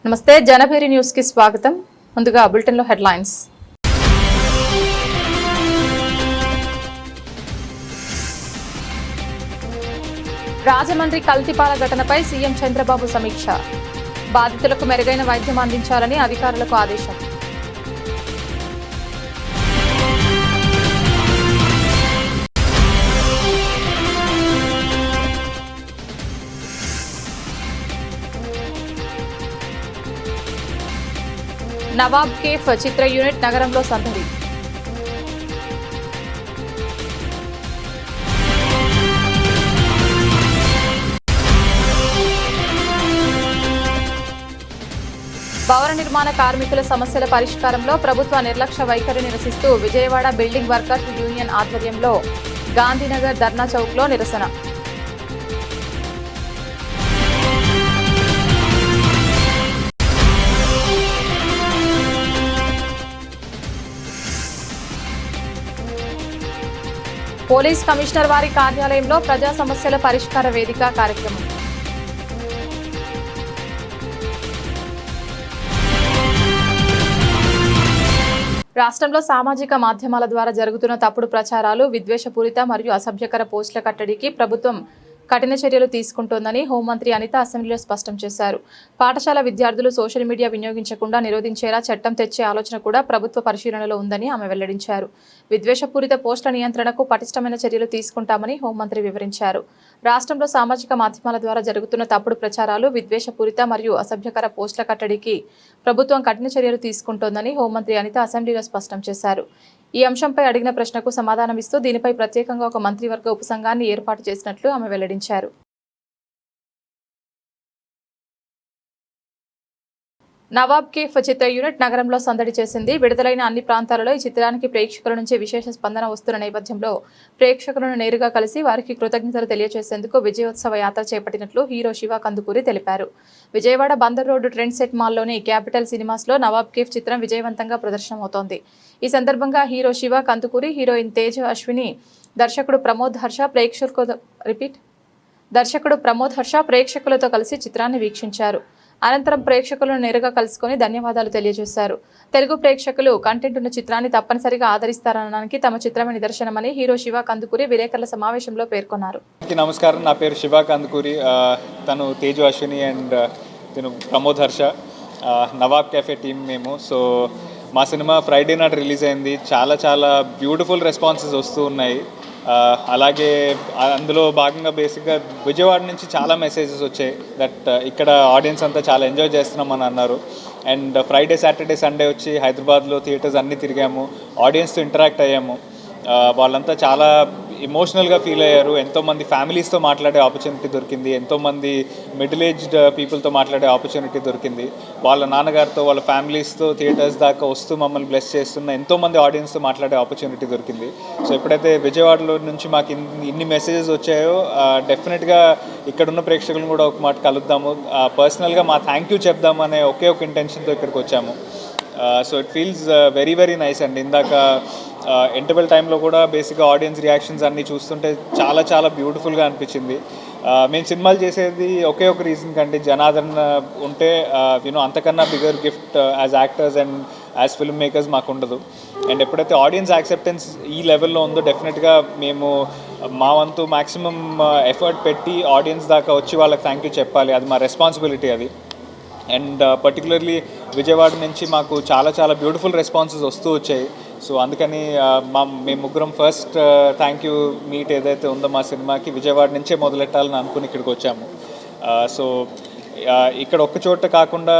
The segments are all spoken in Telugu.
నమస్తే జనభేరి న్యూస్ కి స్వాగతం. ముందుగా బులెటిన్ లో హెడ్లైన్స్. రాజమండ్రి కల్తీపాల ఘటనపై సీఎం చంద్రబాబు సమీక్ష. బాధితులకు మెరుగైన వైద్యం అందించాలని అధికారులకు ఆదేశం. నవాబ్ కేఫ్ చిత్ర యూనిట్ నగరంలో సందడి. భవన నిర్మాణ కార్మికుల సమస్యల పరిష్కారంలో ప్రభుత్వ నిర్లక్ష్య వైఖరి నిరసిస్తూ విజయవాడ బిల్డింగ్ వర్కర్స్ యూనియన్ ఆధ్వర్యంలో గాంధీనగర్ ధర్నా చౌక్లో నిరసన. పోలీస్ కమిషనర్ వారి కార్యాలయంలో ప్రజా సమస్యల పరిష్కార వేదిక కార్యక్రమం. రాష్ట్రంలో సామాజిక మాధ్యమాల ద్వారా జరుగుతున్న తప్పుడు ప్రచారాలు, విద్వేషపూరిత మరియు అసభ్యకర పోస్టుల కట్టడికి ప్రభుత్వం కఠిన చర్యలు తీసుకుంటోందని హోంమంత్రి అనిత అసెంబ్లీలో స్పష్టం చేశారు. పాఠశాల విద్యార్థులు సోషల్ మీడియా వినియోగించకుండా నిరోధించేలా చట్టం తెచ్చే ఆలోచన కూడా ప్రభుత్వ పరిశీలనలో ఉందని ఆమె వెల్లడించారు. విద్వేషపూరిత పోస్టుల నియంత్రణకు పటిష్టమైన చర్యలు తీసుకుంటామని హోంమంత్రి వివరించారు. రాష్ట్రంలో సామాజిక మాధ్యమాల ద్వారా జరుగుతున్న తప్పుడు ప్రచారాలు, విద్వేషపూరిత మరియు అసభ్యకర పోస్టుల కట్టడికి ప్రభుత్వం కఠిన చర్యలు తీసుకుంటోందని హోంమంత్రి అనిత అసెంబ్లీలో స్పష్టం చేశారు. ఈ అంశంపై అడిగిన ప్రశ్నకు సమాధానమిస్తూ దీనిపై ప్రత్యేకంగా ఒక మంత్రివర్గ ఉపసంఘాన్ని ఏర్పాటు చేసినట్లు ఆమె వెల్లడించారు. నవాబ్ కేఫ్ చిత్ర యూనిట్ నగరంలో సందడి చేసింది. విడుదలైన అన్ని ప్రాంతాలలో ఈ చిత్రానికి ప్రేక్షకుల నుంచి విశేష స్పందన వస్తున్న నేపథ్యంలో ప్రేక్షకులను నేరుగా కలిసి వారికి కృతజ్ఞతలు తెలియజేసేందుకు విజయోత్సవ యాత్ర చేపట్టినట్లు హీరో శివ కందుకూరి తెలిపారు. Vijayawada Bandar road trend set మాల్లోని క్యాపిటల్ సినిమాస్లో నవాబ్ కేఫ్ చిత్రం విజయవంతంగా ప్రదర్శనమవుతోంది. ఈ సందర్భంగా హీరో శివ కందుకూరి, హీరోయిన్ తేజ అశ్విని, దర్శకుడు ప్రమోద్ హర్ష ప్రేక్షకులతో కలిసి చిత్రాన్ని వీక్షించారు. అనంతరం ప్రేక్షకులను నేరుగా కలుసుకొని ధన్యవాదాలు తెలియజేశారు. తెలుగు ప్రేక్షకులు కంటెంట్ ఉన్న చిత్రాన్ని తప్పనిసరిగా ఆదరిస్తారనడానికి తమ చిత్రమే నిదర్శనమని హీరో శివ కందుకూరి విలేకరుల సమావేశంలో పేర్కొన్నారు. నమస్కారం, నా పేరు శివ కందుకూరి. తను తేజు అశ్విని అండ్ తను ప్రమోద్ హర్ష, నవాబ్ కేఫే టీమ్ మేము. సో మా సినిమా ఫ్రైడే నాట్ రిలీజ్ అయింది. చాలా బ్యూటిఫుల్ రెస్పాన్సెస్ వస్తూ ఉన్నాయి. అలాగే అందులో భాగంగా బేసిక్గా విజయవాడ నుంచి చాలా మెసేజెస్ వచ్చాయి దట్ ఇక్కడ ఆడియన్స్ అంతా చాలా ఎంజాయ్ చేస్తున్నామని అన్నారు. అండ్ ఫ్రైడే, సాటర్డే, సండే వచ్చి హైదరాబాద్లో థియేటర్స్ అన్నీ తిరిగాము, ఆడియన్స్తో ఇంటరాక్ట్ అయ్యాము. వాళ్ళంతా చాలా ఎమోషనల్గా ఫీల్ అయ్యారు. ఎంతోమంది ఫ్యామిలీస్తో మాట్లాడే ఆపర్చునిటీ దొరికింది, ఎంతోమంది మిడిల్ ఏజ్డ్ పీపుల్తో మాట్లాడే ఆపర్చునిటీ దొరికింది. వాళ్ళ నాన్నగారితో, వాళ్ళ ఫ్యామిలీస్తో థియేటర్స్ దాకా వస్తూ మమ్మల్ని బ్లెస్ చేస్తున్న ఎంతోమంది ఆడియన్స్తో మాట్లాడే ఆపర్చునిటీ దొరికింది. సో ఎప్పుడైతే విజయవాడలో నుంచి మాకు ఇన్ని మెసేజెస్ వచ్చాయో డెఫినెట్గా ఇక్కడున్న ప్రేక్షకులను కూడా ఒక మాట కలుద్దాము, పర్సనల్గా మా థ్యాంక్ యూ చెప్దాము అనే ఒకే ఒక ఇంటెన్షన్తో ఇక్కడికి వచ్చాము. So it feels very nice అండి. ఇందాక ఇంటర్వెల్ టైంలో కూడా బేసిక్గా ఆడియన్స్ రియాక్షన్స్ అన్నీ చూస్తుంటే చాలా బ్యూటిఫుల్గా అనిపించింది. మేము సినిమాలు చేసేది ఒకే ఒక రీజన్ కంటే జనాదరణ ఉంటే అంతకన్నా bigger gift as actors and as film makers మాకు ఉండదు. అండ్ ఎప్పుడైతే ఆడియన్స్ యాక్సెప్టెన్స్ ఈ లెవెల్లో ఉందో డెఫినెట్గా మేము మా వంతు మ్యాక్సిమం ఎఫర్ట్ పెట్టి ఆడియన్స్ దాకా వచ్చి వాళ్ళకి థ్యాంక్ యూ చెప్పాలి. అది మా రెస్పాన్సిబిలిటీ అది. అండ్ పర్టికులర్లీ విజయవాడ నుంచి మాకు చాలా బ్యూటిఫుల్ రెస్పాన్సెస్ వస్తూ వచ్చాయి. సో అందుకని మేము ముగ్గురం ఫస్ట్ థ్యాంక్ యూ మీట్ ఏదైతే ఉందో మా సినిమాకి విజయవాడ నుంచే మొదలెట్టాలని అనుకుని ఇక్కడికి వచ్చాము. సో ఇక్కడ ఒక్క చోట కాకుండా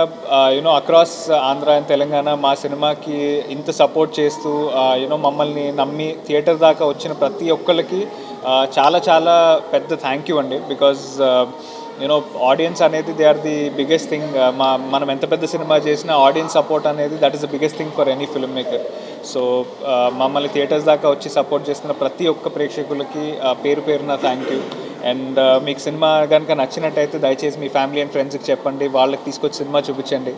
అక్రాస్ ఆంధ్ర అండ్ తెలంగాణ మా సినిమాకి ఇంత సపోర్ట్ చేస్తూ మమ్మల్ని నమ్మి థియేటర్ దాకా వచ్చిన ప్రతి ఒక్కరికి చాలా పెద్ద థ్యాంక్ యూ అండి. బికాజ్ ఆడియన్స్ అనేది they are the biggest thing. మనం ఎంత పెద్ద సినిమా చేసినా ఆడియన్స్ సపోర్ట్ అనేది that is the biggest thing for any film maker. So మమ్మల్ని థియేటర్స్ దాకా వచ్చి సపోర్ట్ చేస్తున్న ప్రతి ఒక్క ప్రేక్షకులకి పేరున థ్యాంక్ యూ. అండ్ మీకు సినిమా కనుక నచ్చినట్టయితే దయచేసి మీ ఫ్యామిలీ అండ్ ఫ్రెండ్స్కి చెప్పండి, వాళ్ళకి తీసుకొచ్చి సినిమా చూపించండి.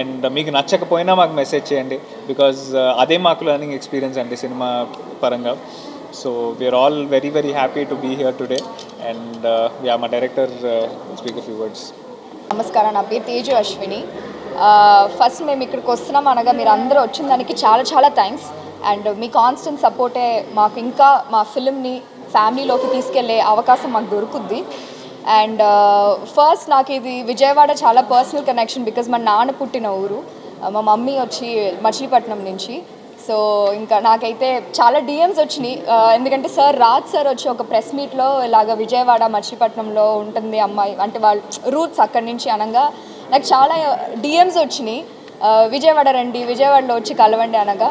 అండ్ మీకు నచ్చకపోయినా మాకు మెసేజ్ చేయండి, బికాజ్ అదే మాకు లర్నింగ్ ఎక్స్పీరియన్స్ అండి సినిమా పరంగా. So we are all very happy to be here today, and my director will speak a few words. నమస్కారం, నా పేరు తేజు అశ్విని. ఫస్ట్ మేము ఇక్కడికి వస్తున్నాం అనగా మీరు అందరూ వచ్చిన దానికి చాలా చాలా థ్యాంక్స్. అండ్ మీ కాన్స్టెంట్ సపోర్టే మాకు ఇంకా మా ఫిల్మ్ని ఫ్యామిలీలోకి తీసుకెళ్లే అవకాశం మాకు దొరుకుద్ది. అండ్ ఫస్ట్ నాకు ఇది విజయవాడ చాలా పర్సనల్ కనెక్షన్, బికాజ్ మా నాన్న పుట్టిన ఊరు, మా మమ్మీ వచ్చి మచిలీపట్నం నుంచి. సో ఇంకా నాకైతే చాలా డిఎమ్స్ వచ్చినాయి, ఎందుకంటే రాజ్ సార్ వచ్చి ఒక ప్రెస్ మీట్లో ఇలాగ విజయవాడ మచిలీపట్నంలో ఉంటుంది అమ్మాయి అంటే వాళ్ళ రూట్స్ అక్కడి నుంచి అనగా నాకు చాలా డిఎమ్స్ వచ్చినాయి, విజయవాడ రండి, విజయవాడలో వచ్చి కలవండి అనగా.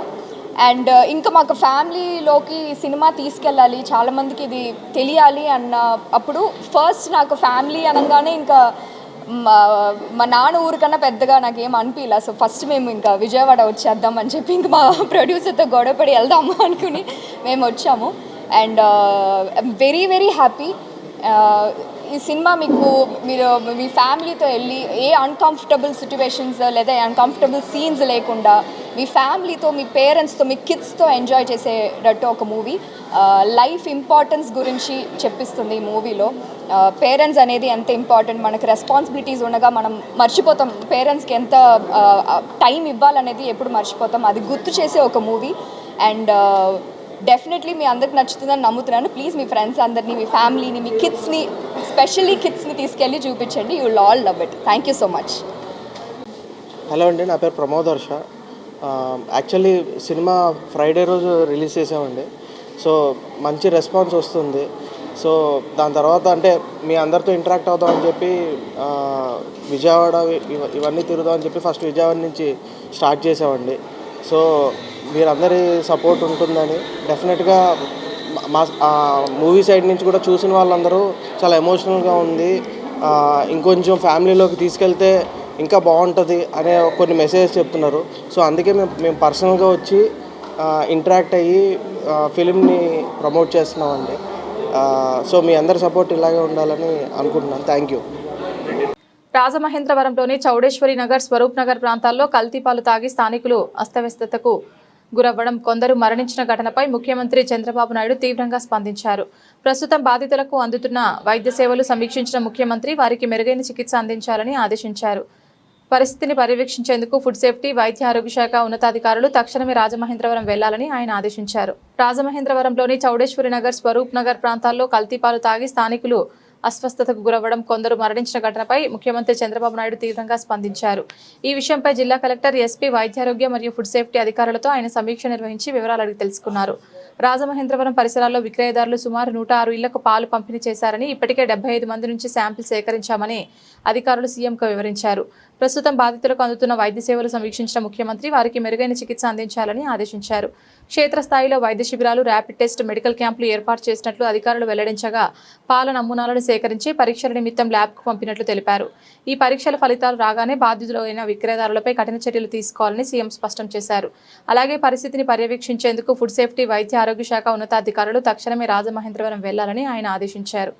అండ్ ఇంకా మాకు ఫ్యామిలీలోకి సినిమా తీసుకెళ్ళాలి, చాలామందికి ఇది తెలియాలి అన్న అప్పుడు ఫస్ట్ నాకు ఫ్యామిలీ అనగానే ఇంకా మా నాన్న ఊరికన్నా పెద్దగా నాకేం అనిపించలే. సో ఫస్ట్ మేము ఇంకా విజయవాడ వచ్చేద్దాం అని చెప్పి ఇంకా మా ప్రొడ్యూసర్తో గొడవపడి వెళ్దాము అనుకుని మేము వచ్చాము. And very very happy. ఈ సినిమా మీరు మీ ఫ్యామిలీతో వెళ్ళి ఏ అన్కంఫర్టబుల్ సిచ్యువేషన్స్ లేదా అన్కంఫర్టబుల్ సీన్స్ లేకుండా మీ ఫ్యామిలీతో, మీ పేరెంట్స్తో, మీ కిడ్స్తో ఎంజాయ్ చేసేటట్టు ఒక మూవీ. లైఫ్ ఇంపార్టెన్స్ గురించి చెప్పిస్తుంది ఈ మూవీలో. పేరెంట్స్ అనేది ఎంత ఇంపార్టెంట్, మనకు రెస్పాన్సిబిలిటీస్ ఉండగా మనం మర్చిపోతాం పేరెంట్స్కి ఎంత టైం ఇవ్వాలనేది ఎప్పుడు మర్చిపోతాం, అది గుర్తు చేసే ఒక మూవీ. అండ్ డెఫినెట్లీ మీ అందరికి నచ్చుతుందని నమ్ముతున్నాను. ప్లీజ్ మీ ఫ్రెండ్స్ అందరినీ, మీ ఫ్యామిలీని, మీ కిడ్స్ని, స్పెషల్లీ కిడ్స్ని తీసుకెళ్ళి చూపించండి. You will all love it. Thank you so much. Hello అండి, నా పేరు Pramod Harsha. Actually cinema Friday రోజు రిలీజ్ చేసామండి. సో మంచి రెస్పాన్స్ వస్తుంది. సో దాని తర్వాత అంటే మీ అందరితో ఇంటరాక్ట్ అవుదామని చెప్పి విజయవాడ ఇవన్నీ తిరుగుదామని చెప్పి ఫస్ట్ విజయవాడ నుంచి స్టార్ట్ చేసామండి. సో మీరందరి సపోర్ట్ ఉంటుందని డెఫినెట్గా మా మూవీ సైడ్ నుంచి కూడా చూసిన వాళ్ళందరూ చాలా ఎమోషనల్గా ఉంది, ఇంకొంచెం ఫ్యామిలీలోకి తీసుకెళ్తే ఇంకా బాగుంటుంది అనే కొన్ని మెసేజెస్ చెప్తున్నారు. సో అందుకే మేము పర్సనల్గా వచ్చి ఇంటరాక్ట్ అయ్యి ఫిలింని ప్రమోట్ చేస్తున్నామండి. సో మీ అందరి సపోర్ట్ ఇలాగే ఉండాలని అనుకుంటున్నాను. Thank you. రాజమహేంద్రవరంలోని చౌడేశ్వరి నగర్, స్వరూప్ నగర్ ప్రాంతాల్లో కల్తీ పాలు తాగి స్థానికులు అస్తవ్యస్తతకు గురవ్వడం, కొందరు మరణించిన ఘటనపై ముఖ్యమంత్రి చంద్రబాబు నాయుడు తీవ్రంగా స్పందించారు. ప్రస్తుతం బాధితులకు అందుతున్న వైద్య సేవలు సమీక్షించిన ముఖ్యమంత్రి వారికి మెరుగైన చికిత్స అందించాలని ఆదేశించారు. పరిస్థితిని పర్యవేక్షించేందుకు ఫుడ్ సేఫ్టీ, వైద్య ఆరోగ్య శాఖ ఉన్నతాధికారులు తక్షణమే రాజమహేంద్రవరం వెళ్లాలని ఆయన ఆదేశించారు. రాజమహేంద్రవరంలోని చౌడేశ్వరి నగర్, స్వరూప్ నగర్ ప్రాంతాల్లో కల్తీ పాలు తాగి స్థానికులు అస్వస్థతకు గురవ్వడం, కొందరు మరణించిన ఘటనపై ముఖ్యమంత్రి చంద్రబాబు నాయుడు తీవ్రంగా స్పందించారు. ఈ విషయంపై జిల్లా కలెక్టర్, ఎస్పీ, వైద్యారోగ్య మరియు ఫుడ్ సేఫ్టీ అధికారులతో ఆయన సమీక్ష నిర్వహించి వివరాలు అడిగి తెలుసుకున్నారు. రాజమహేంద్రవరం పరిసరాల్లో విక్రయదారులు సుమారు 106 ఇళ్లకు పాలు పంపిణీ చేశారని, ఇప్పటికే 75 మంది నుంచి శాంపిల్ సేకరించామని అధికారులు సీఎంకు వివరించారు. ప్రస్తుతం బాధితులకు అందుతున్న వైద్య సేవలు సమీక్షించిన ముఖ్యమంత్రి వారికి మెరుగైన చికిత్స అందించాలని ఆదేశించారు. క్షేత్రస్థాయిలో వైద్య శిబిరాలు, ర్యాపిడ్ టెస్ట్, మెడికల్ క్యాంపులు ఏర్పాటు చేసినట్లు అధికారులు వెల్లడించగా పాల నమూనాలను సేకరించి పరీక్షల నిమిత్తం ల్యాబ్కు పంపినట్లు తెలిపారు. ఈ పరీక్షల ఫలితాలు రాగానే బాధితులైన విక్రయదారులపై కఠిన చర్యలు తీసుకోవాలని సీఎం స్పష్టం చేశారు. అలాగే పరిస్థితిని పర్యవేక్షించేందుకు ఫుడ్ సేఫ్టీ, వైద్య ఆరోగ్య శాఖ ఉన్నతాధికారులు తక్షణమే రాజమహేంద్రవరం వెళ్లాలని ఆయన ఆదేశించారు.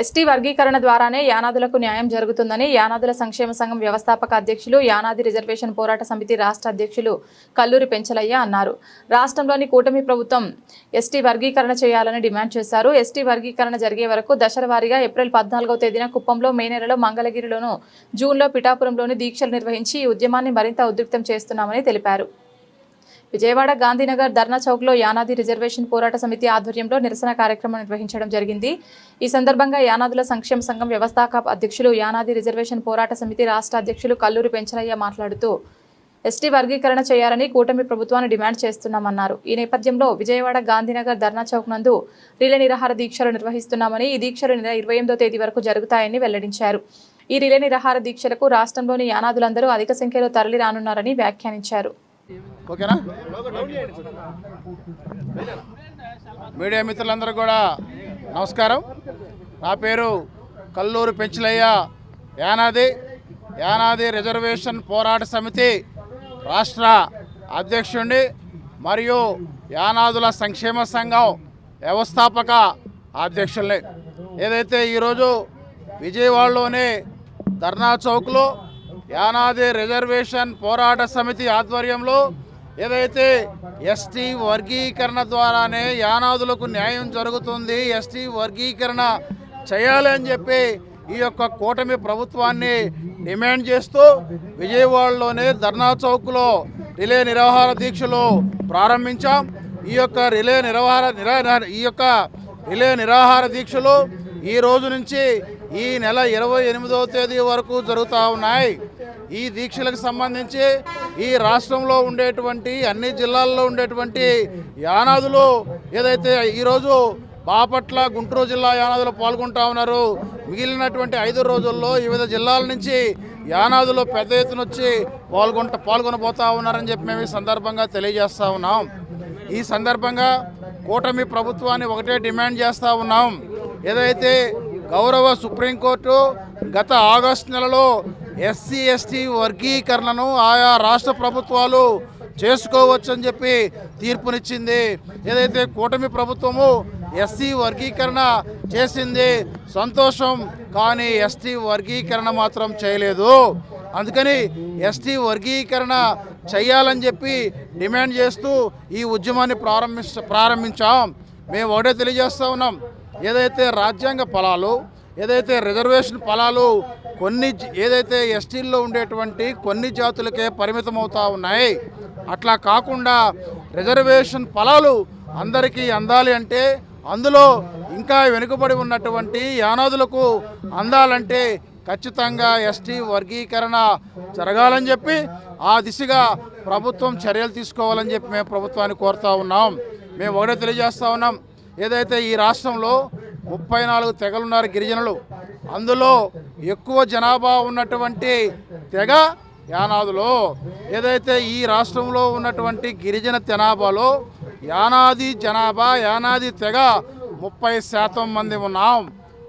ఎస్టీ వర్గీకరణ ద్వారానే యానాదులకు న్యాయం జరుగుతుందని యానాదుల సంక్షేమ సంఘం వ్యవస్థాపక అధ్యక్షులు, యానాది రిజర్వేషన్ పోరాట సమితి రాష్ట్ర అధ్యక్షులు కల్లూరి పెంచలయ్య అన్నారు. రాష్ట్రంలోని కూటమి ప్రభుత్వం ఎస్టీ వర్గీకరణ చేయాలని డిమాండ్ చేశారు. ఎస్టీ వర్గీకరణ జరిగే వరకు దశల వారీగా ఏప్రిల్ 14వ తేదీన కుప్పంలో, మే నెలలో మంగళగిరిలోను, జూన్లో పిఠాపురంలోని దీక్షలు నిర్వహించి ఈ ఉద్యమాన్ని మరింత ఉధృతం చేస్తున్నామని తెలిపారు. విజయవాడ గాంధీనగర్ ధర్నా చౌక్లో యానాది రిజర్వేషన్ పోరాట సమితి ఆధ్వర్యంలో నిరసన కార్యక్రమం నిర్వహించడం జరిగింది. ఈ సందర్భంగా యానాదుల సంక్షేమ సంఘం వ్యవస్థాపక అధ్యక్షులు, యానాది రిజర్వేషన్ పోరాట సమితి రాష్ట్ర అధ్యక్షులు కల్లూరి పెంచలయ్య మాట్లాడుతూ ఎస్టీ వర్గీకరణ చేయాలని కూటమి ప్రభుత్వాన్ని డిమాండ్ చేస్తున్నామన్నారు. ఈ నేపథ్యంలో విజయవాడ గాంధీనగర్ ధర్నా చౌక్ నందు రిలే నిరాహార దీక్షలు నిర్వహిస్తున్నామని, ఈ దీక్షలు 28వ తేదీ వరకు జరుగుతాయని వెల్లడించారు. ఈ రిలే నిరాహార దీక్షలకు రాష్ట్రంలోని యానాదులందరూ అధిక సంఖ్యలో తరలి రానున్నారని వ్యాఖ్యానించారు. ఓకేనా? మీడియా మిత్రులందరూ కూడా నమస్కారం. నా పేరు కల్లూరి పెంచలయ్య, యానాది రిజర్వేషన్ పోరాట సమితి రాష్ట్ర అధ్యక్షుడిని మరియు యానాదుల సంక్షేమ సంఘం వ్యవస్థాపక అధ్యక్షుల్ని. ఏదైతే ఈరోజు విజయవాడలోనే ధర్నా చౌక్లో యానాది రిజర్వేషన్ పోరాట సమితి ఆధ్వర్యంలో ఏదైతే ఎస్టీ వర్గీకరణ ద్వారానే యానాదులకు న్యాయం జరుగుతుంది, ఎస్టీ వర్గీకరణ చేయాలని చెప్పి ఈ యొక్క కూటమి ప్రభుత్వాన్ని డిమాండ్ చేస్తూ విజయవాడలోనే ధర్నా చౌక్లో రిలే నిరాహార దీక్షలు ప్రారంభించాం. ఈ యొక్క రిలే నిరాహార దీక్షలు ఈ రోజు నుంచి ఈ నెల 28వ తేదీ వరకు జరుగుతూ ఉన్నాయి. ఈ దీక్షలకు సంబంధించి ఈ రాష్ట్రంలో ఉండేటువంటి అన్ని జిల్లాల్లో ఉండేటువంటి యానాదులు ఏదైతే ఈరోజు బాపట్ల, గుంటూరు జిల్లా యానాదులు పాల్గొంటా ఉన్నారు. మిగిలినటువంటి 5 రోజుల్లో వివిధ జిల్లాల నుంచి యానాదులు పెద్ద ఎత్తున వచ్చి పాల్గొనబోతా ఉన్నారని చెప్పి మేము ఈ సందర్భంగా తెలియజేస్తూ ఉన్నాం. ఈ సందర్భంగా కూటమి ప్రభుత్వాన్ని ఒకటే డిమాండ్ చేస్తూ ఉన్నాం. ఏదైతే గౌరవ సుప్రీంకోర్టు గత ఆగస్టు నెలలో ఎస్సీ ఎస్టీ వర్గీకరణను ఆయా రాష్ట్ర ప్రభుత్వాలు చేసుకోవచ్చని చెప్పి తీర్పునిచ్చింది. ఏదైతే కూటమి ప్రభుత్వము ఎస్సీ వర్గీకరణ చేసింది సంతోషం, కానీ ఎస్టీ వర్గీకరణ మాత్రం చేయలేదు. అందుకని ఎస్టీ వర్గీకరణ చేయాలని చెప్పి డిమాండ్ చేస్తూ ఈ ఉద్యమాన్ని ప్రారంభించాం. మేము ఒకటే తెలియజేస్తూ ఉన్నాం, ఏదైతే రాజ్యాంగ ఫలాలు, ఏదైతే రిజర్వేషన్ ఫలాలు ఏదైతే ఎస్టీల్లో ఉండేటువంటి కొన్ని జాతులకే పరిమితం అవుతూ ఉన్నాయి, అట్లా కాకుండా రిజర్వేషన్ ఫలాలు అందరికీ అందాలి అంటే, అందులో ఇంకా వెనుకబడి ఉన్నటువంటి యానాదులకు అందాలంటే ఖచ్చితంగా ఎస్టీ వర్గీకరణ జరగాలని చెప్పి ఆ దిశగా ప్రభుత్వం చర్యలు తీసుకోవాలని చెప్పి మేము ప్రభుత్వాన్ని కోరుతూ ఉన్నాం. మేము ఒకటే తెలియజేస్తూ ఉన్నాం, ఏదైతే ఈ రాష్ట్రంలో 34 తెగలున్నారు గిరిజనులు, అందులో ఎక్కువ జనాభా ఉన్నటువంటి తెగ యానాదులు. ఏదైతే ఈ రాష్ట్రంలో ఉన్నటువంటి గిరిజన జనాభాలో యానాది తెగ 30% మంది ఉన్నాం.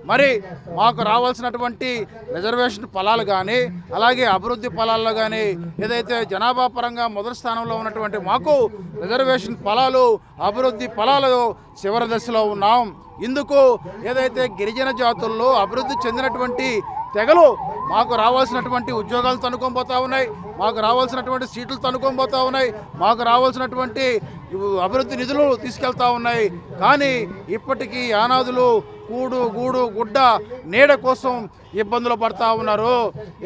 మరి మాకు రావాల్సినటువంటి రిజర్వేషన్ ఫలాలు కానీ అలాగే అభివృద్ధి ఫలాల్లో కానీ ఏదైతే జనాభా పరంగా మొదటి స్థానంలో ఉన్నటువంటి మాకు రిజర్వేషన్ ఫలాలు, అభివృద్ధి ఫలాలు చివరి దశలో ఉన్నాం. ఇందుకు ఏదైతే గిరిజన జాతుల్లో అభివృద్ధి చెందినటువంటి తెగలు మాకు రావాల్సినటువంటి ఉద్యోగాలు తనుకొని పోతూ ఉన్నాయి, మాకు రావాల్సినటువంటి సీట్లు తనుకొని పోతూ ఉన్నాయి, మాకు రావాల్సినటువంటి అభివృద్ధి నిధులు తీసుకెళ్తా ఉన్నాయి. కానీ ఇప్పటికీ యానాదులు కూడు గూడు గుడ్డ నీడ కోసం ఇబ్బందులు పడతా ఉన్నారు.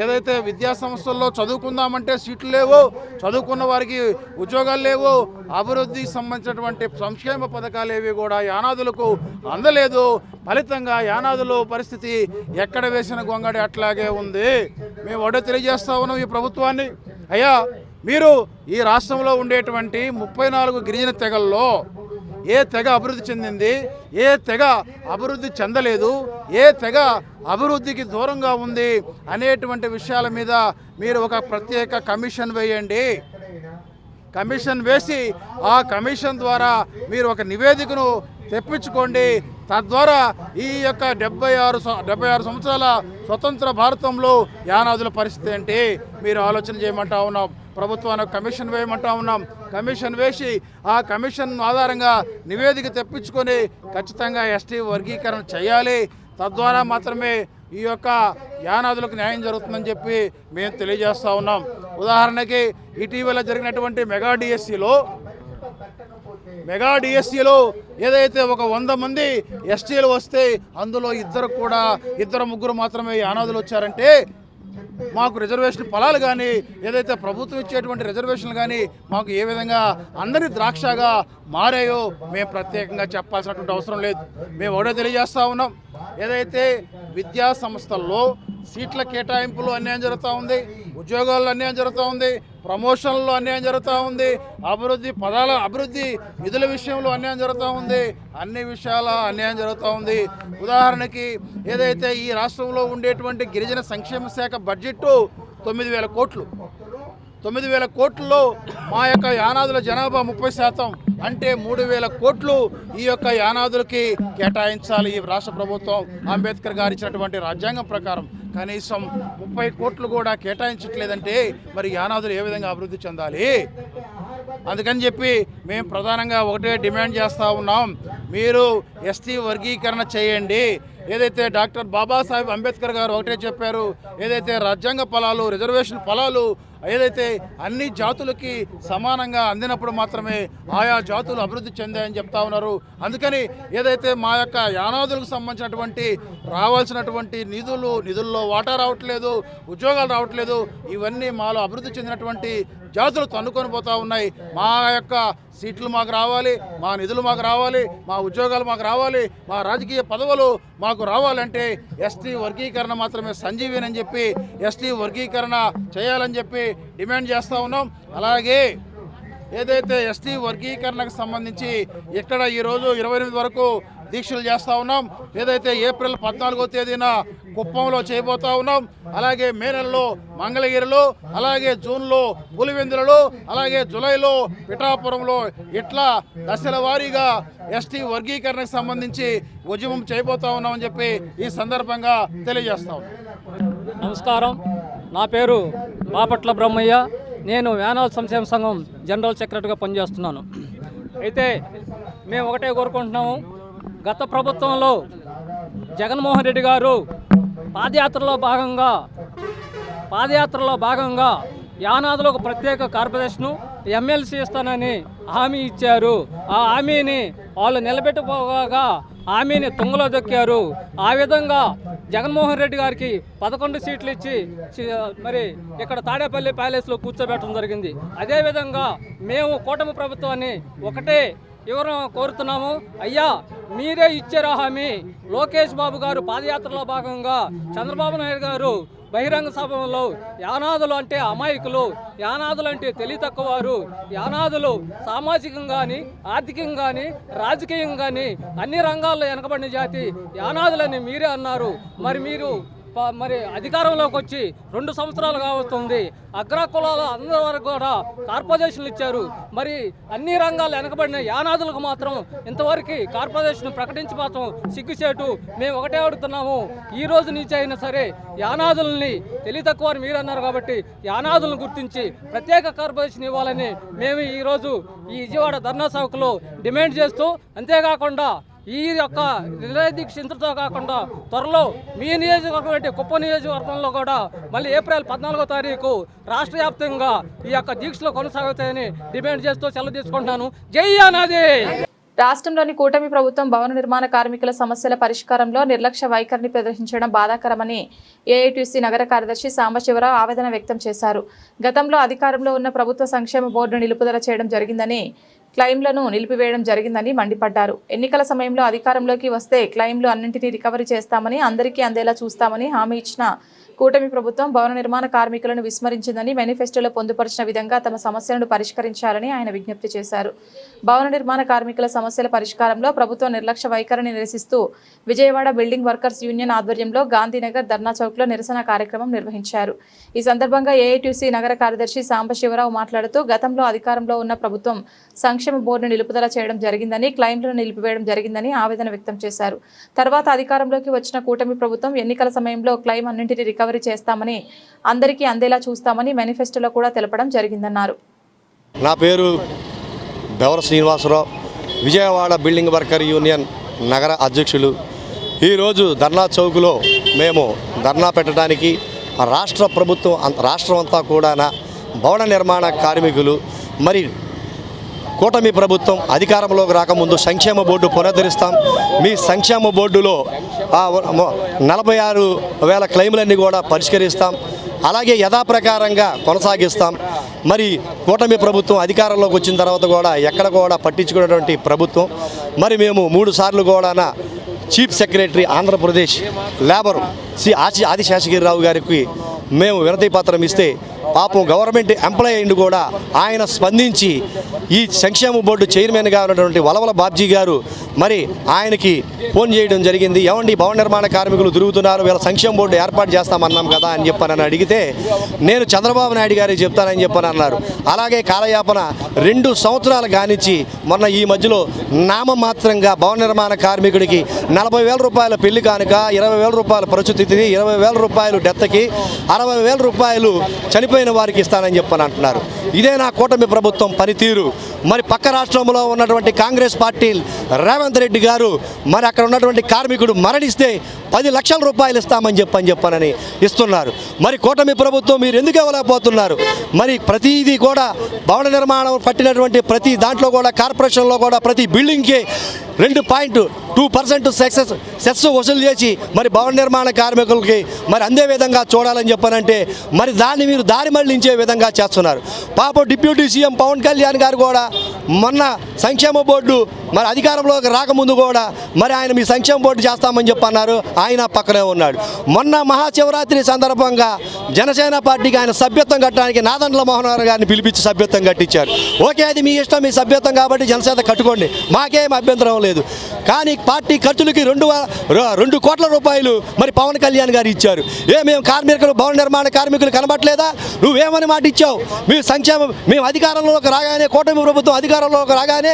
ఏదైతే విద్యా సంస్థల్లో చదువుకుందామంటే సీట్లు లేవు, చదువుకున్న వారికి ఉద్యోగాలు లేవు, అభివృద్ధికి సంబంధించినటువంటి సంక్షేమ పథకాలు ఏవి కూడా యానాదులకు అందలేదు. ఫలితంగా యానాదులు పరిస్థితి ఎక్కడ వేసిన గొంగడి అట్లాగే ఉంది. మేము ఒకటే తెలియజేస్తా ఉన్నాం ఈ ప్రభుత్వాన్ని, అయ్యా మీరు ఈ రాష్ట్రంలో ఉండేటువంటి 34 గిరిజన తెగల్లో ఏ తెగ అభివృద్ధి చెందింది, ఏ తెగ అభివృద్ధి చెందలేదు, ఏ తెగ అభివృద్ధికి దూరంగా ఉంది అనేటువంటి విషయాల మీద మీరు ఒక ప్రత్యేక కమిషన్ వేయండి. కమిషన్ వేసి ఆ కమిషన్ ద్వారా మీరు ఒక నివేదికను తెప్పించుకోండి. తద్వారా ఈ యొక్క 76 సంవత్సరాల స్వతంత్ర భారతంలో యానాదుల పరిస్థితి ఏంటి మీరు ఆలోచన చేయమంటా ఉన్నాం. ప్రభుత్వానికి కమిషన్ వేయమంటా ఉన్నాం. కమిషన్ వేసి ఆ కమిషన్ ఆధారంగా నివేదిక తెప్పించుకొని ఖచ్చితంగా ఎస్టీ వర్గీకరణ చేయాలి. తద్వారా మాత్రమే ఈ యొక్క యానాదులకు న్యాయం జరుగుతుందని చెప్పి మేము తెలియజేస్తూ ఉన్నాం. ఉదాహరణకి ఇటీవల జరిగినటువంటి మెగా డిఎస్సీలో ఏదైతే ఒక 100 మంది ఎస్టీలు వస్తే అందులో ఇద్దరు ముగ్గురు మాత్రమే యానాదులు వచ్చారంటే మాకు రిజర్వేషన్ ఫలాలు కానీ ఏదైతే ప్రభుత్వం ఇచ్చేటువంటి రిజర్వేషన్లు కానీ మాకు ఏ విధంగా అందరి ద్రాక్షగా మారాయో మేము ప్రత్యేకంగా చెప్పాల్సినటువంటి అవసరం లేదు. మేము ఒకటే తెలియజేస్తూ ఉన్నాం, ఏదైతే విద్యా సంస్థల్లో సీట్ల కేటాయింపులు అన్యాయం జరుగుతూ ఉంది, ఉద్యోగాల్లో అన్యాయం జరుగుతూ ఉంది, ప్రమోషన్లో అన్యాయం జరుగుతూ ఉంది, అభివృద్ధి నిధుల విషయంలో అన్యాయం జరుగుతూ ఉంది, అన్ని విషయాల అన్యాయం జరుగుతూ ఉంది. ఉదాహరణకి ఏదైతే ఈ రాష్ట్రంలో ఉండేటువంటి గిరిజన సంక్షేమ శాఖ బడ్జెట్ 9,000 కోట్లు. 9,000 కోట్లలో మా యొక్క యానాదుల జనాభా 30%, అంటే 3,000 కోట్లు ఈ యొక్క యానాదులకి కేటాయించాలి ఈ రాష్ట్ర ప్రభుత్వం. అంబేద్కర్ గారు ఇచ్చినటువంటి రాజ్యాంగం ప్రకారం కనీసం 30 కోట్లు కూడా కేటాయించట్లేదంటే మరి యానాదులు ఏ విధంగా అభివృద్ధి చెందాలి? అందుకని చెప్పి మేము ప్రధానంగా ఒకటే డిమాండ్ చేస్తూ ఉన్నాం, మీరు ఎస్టీ వర్గీకరణ చేయండి. ఏదైతే డాక్టర్ బాబాసాహెబ్ అంబేద్కర్ గారు ఒకటే చెప్పారు, ఏదైతే రాజ్యాంగ ఫలాలు, రిజర్వేషన్ ఫలాలు ఏదైతే అన్ని జాతులకి సమానంగా అందినప్పుడు మాత్రమే ఆయా జాతులు అభివృద్ధి చెందాయని చెప్తా ఉన్నారు. అందుకని ఏదైతే మా యొక్క యానాదులకు సంబంధించినటువంటి రావాల్సినటువంటి నిధుల్లో వాటా రావట్లేదు, ఉద్యోగాలు రావట్లేదు, ఇవన్నీ మాలో అభివృద్ధి చెందినటువంటి జాతులు తన్నుకొని పోతూ ఉన్నాయి. మా యొక్క సీట్లు మాకు రావాలి, మా నిధులు మాకు రావాలి, మా ఉద్యోగాలు మాకు రావాలి, మా రాజకీయ పదవులు మాకు రావాలంటే ఎస్టీ వర్గీకరణ మాత్రమే సంజీవిని అని చెప్పి ఎస్టీ వర్గీకరణ చేయాలని చెప్పి డిమాండ్ చేస్తూ ఉన్నాం. అలాగే ఏదైతే ఎస్టీ వర్గీకరణకు సంబంధించి ఇక్కడ ఈరోజు 28 వరకు దీక్షలు చేస్తూ ఉన్నాం. ఏదైతే ఏప్రిల్ 14వ తేదీన కుప్పంలో చేయబోతా ఉన్నాం, అలాగే మే నెలలో మంగళగిరిలో, అలాగే జూన్లో పులివెందులలో, అలాగే జూలైలో పిఠాపురంలో ఇట్లా దశల వారీగా ఎస్టీ వర్గీకరణకు సంబంధించి ఉద్యమం చేయబోతా ఉన్నామని చెప్పి ఈ సందర్భంగా తెలియజేస్తా ఉన్నాం. నమస్కారం, నా పేరు బాపట్ల బ్రహ్మయ్య. నేను యానాల సంక్షేమ సంఘం జనరల్ సెక్రటరీగా పనిచేస్తున్నాను. అయితే మేము ఒకటే కోరుకుంటున్నాము, గత ప్రభుత్వంలో జగన్మోహన్ రెడ్డి గారు పాదయాత్రలో భాగంగా యానాదులకు ప్రత్యేక కార్పొరేషను ఎమ్మెల్సీ ఇస్తానని హామీ ఇచ్చారు. ఆ హామీని వాళ్ళు నిలబెట్టుకోగా హామీని తుంగలో దొక్కారు. ఆ విధంగా జగన్మోహన్ రెడ్డి గారికి 11 సీట్లు ఇచ్చి మరి ఇక్కడ తాడేపల్లి ప్యాలెస్లో కూర్చోబెట్టడం జరిగింది. అదేవిధంగా మేము కూటమి ప్రభుత్వాన్ని ఒకటే కోరుతున్నాము, అయ్యా మీరే ఇచ్చారు హామీ. లోకేష్ బాబు గారు పాదయాత్రలో భాగంగా చంద్రబాబు నాయుడు గారు బహిరంగ సభలో యానాదులు అంటే అమాయకులు, యానాదులు అంటే తెలివి తక్కువవారు, యానాదులు సామాజికంగా కానీ ఆర్థికంగా కానీ రాజకీయంగా కానీ అన్ని రంగాల్లో వెనకబడిన జాతి యానాదులని మీరే అన్నారు. మరి అధికారంలోకి వచ్చి 2 సంవత్సరాలు కావస్తుంది. అగ్రకులాల అందరి వరకు కూడా కార్పొరేషన్లు ఇచ్చారు. మరి అన్ని రంగాలు వెనకబడిన యానాదులకు మాత్రం ఇంతవరకు కార్పొరేషన్ ప్రకటించి మాత్రం సిగ్గుచేటు. మేము ఒకటే అడుగుతున్నాము, ఈ రోజు నుంచి అయినా సరే యానాదుల్ని తెలివి తక్కువ మీరు అన్నారు కాబట్టి యానాదులను గుర్తించి ప్రత్యేక కార్పొరేషన్ ఇవ్వాలని మేము ఈరోజు ఈ విజయవాడ ధర్నా చౌక్లో డిమాండ్ చేస్తూ, అంతేకాకుండా ఈ యొక్క రిలే దీక్ష ఇంతతో కాకుండా త్వరలో మీ నియోజకవర్గం కుప్ప నియోజకవర్గంలో కూడా మళ్ళీ ఏప్రిల్ 14వ తారీఖు రాష్ట్ర వ్యాప్తంగా ఈ యొక్క దీక్షలు కొనసాగుతాయని డిమాండ్ చేస్తూ సెలవు తీసుకుంటున్నాను. జై యానాది. రాష్ట్రంలోని కూటమి ప్రభుత్వం భవన నిర్మాణ కార్మికుల సమస్యల పరిష్కారంలో నిర్లక్ష్య వైఖరిని ప్రదర్శించడం బాధాకరమని ఏఐటీసీ నగర కార్యదర్శి సాంబశివరావు ఆవేదన వ్యక్తం చేశారు. గతంలో అధికారంలో ఉన్న ప్రభుత్వ సంక్షేమ బోర్డును నిలుపుదల చేయడం జరిగిందని, క్లెయిమ్లను నిలిపివేయడం జరిగిందని మండిపడ్డారు. ఎన్నికల సమయంలో అధికారంలోకి వస్తే క్లెయిమ్లు అన్నింటినీ రికవరీ చేస్తామని, అందరికీ అందేలా చూస్తామని హామీ ఇచ్చిన కూటమి ప్రభుత్వం భవన నిర్మాణ కార్మికులను విస్మరించిందని, మేనిఫెస్టోలో పొందుపరిచిన విధంగా తమ సమస్యలను పరిష్కరించాలని ఆయన విజ్ఞప్తి చేశారు. భవన నిర్మాణ కార్మికుల సమస్యల పరిష్కారంలో ప్రభుత్వం నిర్లక్ష్య వైఖరిని నిరసిస్తూ విజయవాడ బిల్డింగ్ వర్కర్స్ యూనియన్ ఆధ్వర్యంలో గాంధీనగర్ ధర్నా చౌక్లో నిరసన కార్యక్రమం నిర్వహించారు. ఈ సందర్భంగా ఏఐటీసీ నగర కార్యదర్శి సాంబశివరావు మాట్లాడుతూ, గతంలో అధికారంలో ఉన్న ప్రభుత్వం సంక్షేమ బోర్డును నిలుపుదల చేయడం జరిగిందని, క్లెయిమ్లను నిలిపివేయడం జరిగిందని ఆవేదన వ్యక్తం చేశారు. తర్వాత అధికారంలోకి వచ్చిన కూటమి ప్రభుత్వం ఎన్నికల సమయంలో క్లెయిమ్ అన్నింటినీ రికవరీ చేస్తామని, అందరికీ అందేలా చూస్తామని మేనిఫెస్టోలో కూడా తెలపడం జరిగిందన్నారు. నా పేరు Bevara Srinivasarao, Vijayawada building worker union నగర అధ్యక్షులు. ఈరోజు ధర్నా చౌక్లో మేము ధర్నా పెట్టడానికి రాష్ట్ర ప్రభుత్వం రాష్ట్రం అంతా కూడా భవన నిర్మాణ కార్మికులు మరి కూటమి ప్రభుత్వం అధికారంలోకి రాకముందు సంక్షేమ బోర్డు పునరుద్ధరిస్తాం, మీ సంక్షేమ బోర్డులో 46,000 క్లెయిములన్నీ కూడా పరిష్కరిస్తాం, అలాగే యథాప్రకారంగా కొనసాగిస్తాం. మరి కూటమి ప్రభుత్వం అధికారంలోకి వచ్చిన తర్వాత కూడా ఎక్కడ కూడా పట్టించుకున్నటువంటి ప్రభుత్వం. మరి మేము 3 సార్లు కూడా chief secretary Andhra Pradesh labour Adiseshagiri Rao గారికి మేము వినతి పత్రం ఇస్తే పాపం గవర్నమెంట్ ఎంప్లాయీ అయింది కూడా ఆయన స్పందించి ఈ సంక్షేమ బోర్డు చైర్మన్గా ఉన్నటువంటి వలవల బాబ్జీ గారు మరి ఆయనకి ఫోన్ చేయడం జరిగింది. ఏమండి భవన నిర్మాణ కార్మికులు తిరుగుతున్నారు, వీళ్ళ సంక్షేమ బోర్డు ఏర్పాటు చేస్తామన్నాం కదా అని చెప్పానని అడిగితే, నేను చంద్రబాబు నాయుడు గారికి చెప్తానని చెప్పని అన్నారు. అలాగే కాలయాపన 2 సంవత్సరాలు కానిచ్చి మొన్న ఈ మధ్యలో నామమాత్రంగా భవన నిర్మాణ కార్మికుడికి 40,000 రూపాయల పెళ్లి కానుక, 20,000 రూపాయల ప్రస్తుతిథి, 20,000 రూపాయలు డెత్కి, 60,000 రూపాయలు చనిపోయిన అర్హులైన వారికి ఇస్తానని చెప్పని అంటున్నారు. ఇదే నా కూటమి ప్రభుత్వం పనితీరు. మరి పక్క రాష్ట్రంలో ఉన్నటువంటి కాంగ్రెస్ పార్టీ రేవంత్ రెడ్డి గారు మరి అక్కడ ఉన్నటువంటి కార్మికుడు మరణిస్తే 10 లక్షల రూపాయలు ఇస్తామని చెప్పని ఇస్తున్నారు. మరి కూటమి ప్రభుత్వం మీరు ఎందుకు ఇవ్వలేకపోతున్నారు? మరి ప్రతిదీ కూడా భవన నిర్మాణం పట్టినటువంటి ప్రతి దాంట్లో కూడా కార్పొరేషన్లో కూడా ప్రతి బిల్డింగ్కి 2.2% సెస్ వసూలు చేసి మరి భవన నిర్మాణ కార్మికులకి మరి అందే విధంగా చూడాలని చెప్పనంటే మరి దాన్ని మీరు దారి మళ్లించే విధంగా చేస్తున్నారు. పాప డిప్యూటీ సీఎం పవన్ కళ్యాణ్ గారు కూడా మొన్న సంక్షేమ బోర్డు మరి అధికారంలోకి రాకముందు కూడా మరి ఆయన మీ సంక్షేమ బోర్డు చేస్తామని చెప్పన్నారు. ఆయన పక్కనే ఉన్నాడు. మొన్న మహాశివరాత్రి సందర్భంగా జనసేన పార్టీకి ఆయన సభ్యత్వం కట్టడానికి నాదండ్ల మోహన్ గారిని పిలిపించి సభ్యత్వం కట్టించారు. ఓకే, అది మీ ఇష్టం, మీ సభ్యత్వం కాబట్టి జనసేన కట్టుకోండి, మాకేం అభ్యంతరం లేదు. కానీ పార్టీ ఖర్చులకి 2 కోట్ల రూపాయలు మరి పవన్ కళ్యాణ్ గారు ఇచ్చారు. మేము కార్మికులు భవన నిర్మాణ కార్మికులు కనబట్లేదా? నువ్వేమని మాట ఇచ్చావు? మీ సంక్షేమం మేము అధికారంలోకి రాగానే, కూటమి ప్రభుత్వం అధికారంలోకి రాగానే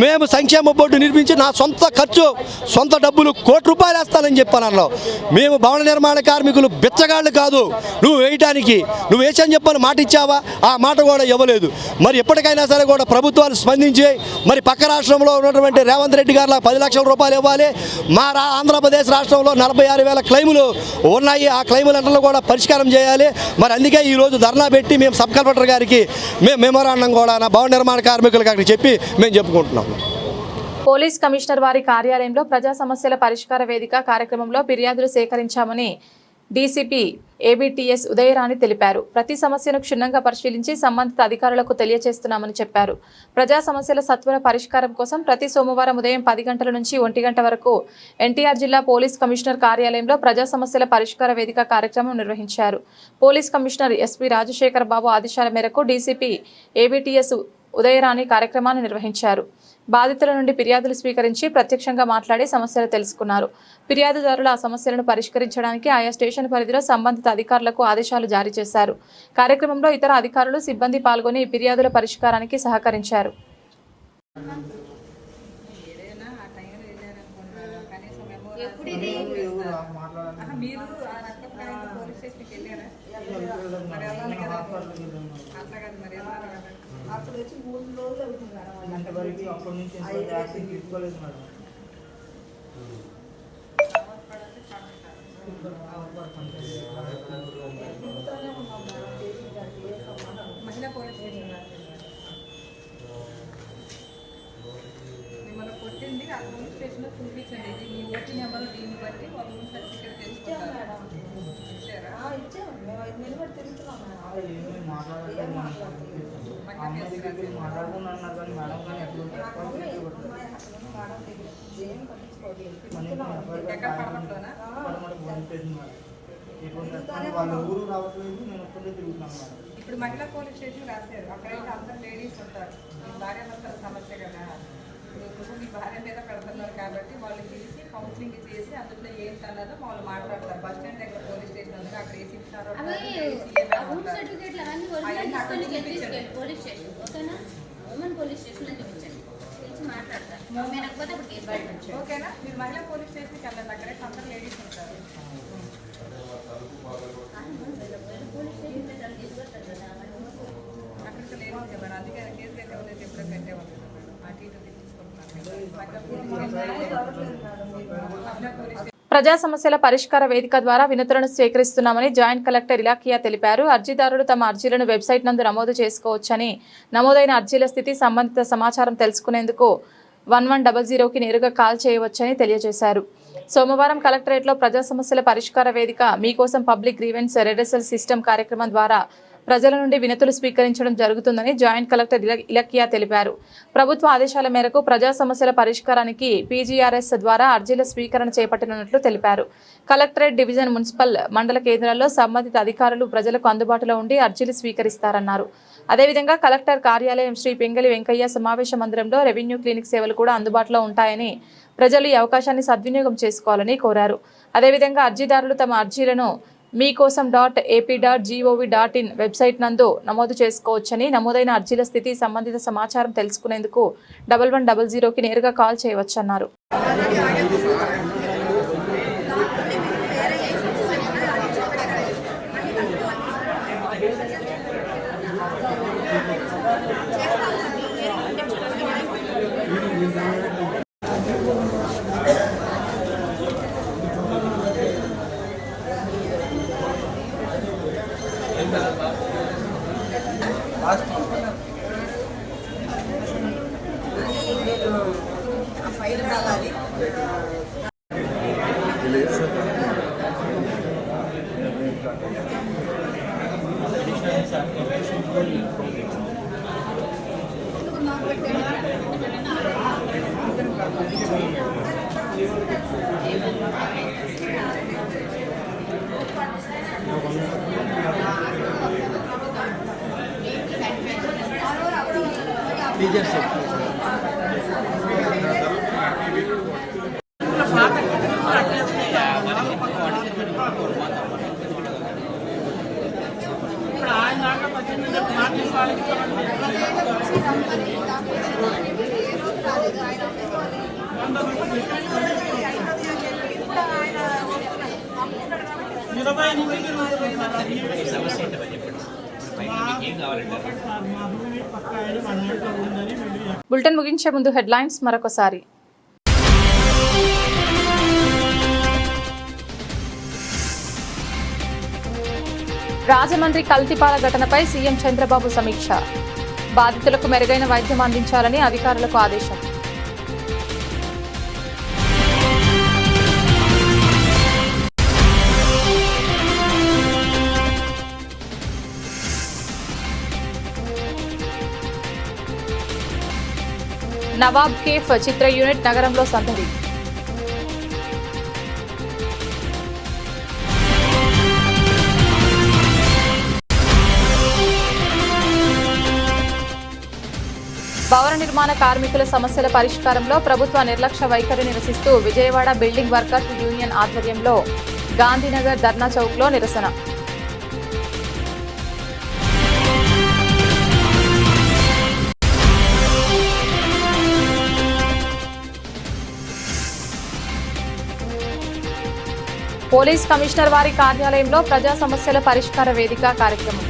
మేము సంక్షేమ బోర్డు నిర్మించి నా సొంత ఖర్చు సొంత డబ్బులు 1 కోటి రూపాయలు వేస్తానని చెప్పాను అన్నావు. మేము భవన నిర్మాణ కార్మికులు బిచ్చగాళ్ళు కాదు నువ్వు వేయటానికి, నువ్వు వేసని చెప్పని మాట ఇచ్చావా? ఆ మాట కూడా ఇవ్వలేదు. మరి ఎప్పటికైనా సరే కూడా ప్రభుత్వాలు స్పందించి మరి పక్క రాష్ట్రంలో ఉన్నటువంటి రేవంత్ రెడ్డి గారు 10 లక్షల రూపాయలు ఇవ్వాలి. మా ఆంధ్రప్రదేశ్ రాష్ట్రంలో 46,000 క్లెయిములు ఉన్నాయి. ఆ క్లెయిములంటలో కూడా పరిష్కారం చేయాలి. మరి అందుకే ఈరోజు ధర్నా పెట్టి మేము సబ్ కలెక్టర్ గారికి మేము మెమోరాండం కూడా నా భవన నిర్మాణ కార్మికులకు అక్కడికి చెప్పి మేము చెప్పుకుంటున్నాం. పోలీస్ కమిషనర్ వారి కార్యాలయంలో ప్రజా సమస్యల పరిష్కార వేదిక కార్యక్రమంలో ఫిర్యాదులు సేకరించామని డీసీపీ ఏబీటీఎస్ ఉదయరాణి తెలిపారు. ప్రతి సమస్యను క్షుణ్ణంగా పరిశీలించి సంబంధిత అధికారులకు తెలియజేస్తున్నామని చెప్పారు. ప్రజా సమస్యల సత్వర పరిష్కారం కోసం ప్రతి సోమవారం ఉదయం 10 గంటల నుంచి 1 గంట వరకు ఎన్టీఆర్ జిల్లా పోలీస్ కమిషనర్ కార్యాలయంలో ప్రజా సమస్యల పరిష్కార వేదిక కార్యక్రమం నిర్వహించారు. పోలీస్ కమిషనర్ ఎస్పీ రాజశేఖర్ బాబు ఆదేశాల మేరకు డీసీపీ ఏబీటీఎస్ ఉదయరాణి కార్యక్రమాన్ని నిర్వహించారు. బాధితుల నుండి ఫిర్యాదులు స్వీకరించి ప్రత్యక్షంగా మాట్లాడి సమస్యలు తెలుసుకున్నారు. ఫిర్యాదుదారుల ఆ సమస్యలను పరిష్కరించడానికి ఆయా స్టేషన్ పరిధిలో సంబంధిత అధికారులకు ఆదేశాలు జారీ చేశారు. కార్యక్రమంలో ఇతర అధికారులు, సిబ్బంది పాల్గొని ఫిర్యాదుల పరిష్కారానికి సహకరించారు. అప్పుడు వచ్చి 3 రోజులు అవుతుంది మేడం. అంటే వరకు అప్పటి నుంచి యాక్షన్ తీసుకోలేదు మేడం. మహిళా పోలీస్ స్టేషన్ మిమ్మల్ని కొట్టింది ఆ పోలీస్ స్టేషన్లో చూపించండి. ఇది మీ ఓటీ నెంబర్, దీన్ని బట్టి వాళ్ళు సర్టిఫికేట్ తెలుసుకుంటారు. ఇచ్చాము మేము 5 నెలలు బట్టి తిరుగుతున్నాం మేడం. మాట్లాడుకున్నారు కానీ మేడం కానీ వాళ్ళ ఊరు రావట్లేదు, నేను ఒక్కడే తిరుగుతున్నాను మేడం. ఇప్పుడు మహిళా పోలీస్ స్టేషన్ రాశారు, అక్కడైతే అందరు లేడీస్ ఉంటారు. మీ భార్య భర్తల సమస్య కదా, ఇప్పుడు మీ భార్య మీద పెడుతున్నారు కాబట్టి వాళ్ళు పిలిచి కౌన్సిలింగ్ చేసి అందులో ఏంటన్నదో వాళ్ళు మాట్లాడతారు. బస్ స్టాండ్ దగ్గర పోలీస్ స్టేషన్ ఉంది, అక్కడ ఏసీ ఇస్తారు. ఓకేనా? మీరు మహిళా పోలీస్ స్టేషన్కి వెళ్ళండి, అక్కడే అందరు లేడీస్ ఉంటారు. అక్కడికి లేదు కదా, అందుకే కేసు పెట్టేవాళ్ళు ఎప్పుడో పెట్టేవాళ్ళు అటు ఇటు తీసుకుంటున్నారు. ప్రజా సమస్యల పరిష్కార వేదిక ద్వారా వినతులను స్వీకరిస్తున్నామని జాయింట్ కలెక్టర్ ఇలాఖియా తెలిపారు. అర్జీదారులు తమ అర్జీలను వెబ్సైట్ నందు నమోదు చేసుకోవచ్చని, నమోదైన అర్జీల స్థితి, సంబంధిత సమాచారం తెలుసుకునేందుకు 1100కి నేరుగా కాల్ చేయవచ్చని తెలియజేశారు. సోమవారం కలెక్టరేట్లో ప్రజా సమస్యల పరిష్కార వేదిక మీకోసం పబ్లిక్ గ్రీవెన్స్ రెడ్రెసల్ సిస్టమ్ కార్యక్రమం ద్వారా ప్రజల నుండి వినతులు స్వీకరించడం జరుగుతుందని జాయింట్ కలెక్టర్ ఇలకియా తెలిపారు. ప్రభుత్వ ఆదేశాల మేరకు ప్రజా సమస్యల పరిష్కారానికి పీజీఆర్ఎస్ ద్వారా అర్జీల స్వీకరణ చేపట్టనున్నట్లు తెలిపారు. కలెక్టరేట్, డివిజన్, మున్సిపల్, మండల కేంద్రాల్లో సంబంధిత అధికారులు ప్రజలకు అందుబాటులో ఉండి అర్జీలు స్వీకరిస్తారన్నారు. అదేవిధంగా కలెక్టర్ కార్యాలయం శ్రీ పింగళి వెంకయ్య సమావేశ మందిరంలో రెవెన్యూ క్లినిక్ సేవలు కూడా అందుబాటులో ఉంటాయని, ప్రజలు ఈ అవకాశాన్ని సద్వినియోగం చేసుకోవాలని కోరారు. అదేవిధంగా అర్జీదారులు తమ అర్జీలను meekosom.ap.gov.in వెబ్సైట్ నందు నమోదు చేసుకోవచ్చని, నమోదైన అర్జీల స్థితి, సంబంధిత సమాచారం తెలుసుకునేందుకు 1100కి నేరుగా కాల్ చేయవచ్చన్నారు. ఫైల్ రావాలి. బులెటిన్ ముగించే ముందు హెడ్లైన్స్ మరొకసారి. రాజమండ్రి కల్తీపాల ఘటనపై సీఎం చంద్రబాబు సమీక్ష. బాధితులకు మెరుగైన వైద్యం అందించాలని అధికారులకు ఆదేశం. నవాబ్ కేఫ్ చిత్ర యూనిట్ నగరంలో సందడి. భవన నిర్మాణ కార్మికుల సమస్యల పరిష్కారంలో ప్రభుత్వ నిర్లక్ష్య వైఖరి నిరసిస్తూ విజయవాడ బిల్డింగ్ వర్కర్స్ యూనియన్ ఆధ్వర్యంలో గాంధీనగర్ ధర్నా చౌక్లో నిరసన. పోలీస్ కమిషనర్ వారి కార్యాలయంలో ప్రజా సమస్యల పరిష్కార వేదిక కార్యక్రమం.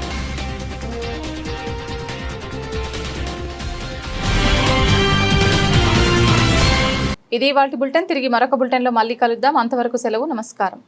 ఇది ఇవాల్టి బులెటిన్. తిరిగి మరొక బులెటిన్లో మళ్ళీ కలుద్దాం. అంతవరకు సెలవు. నమస్కారం.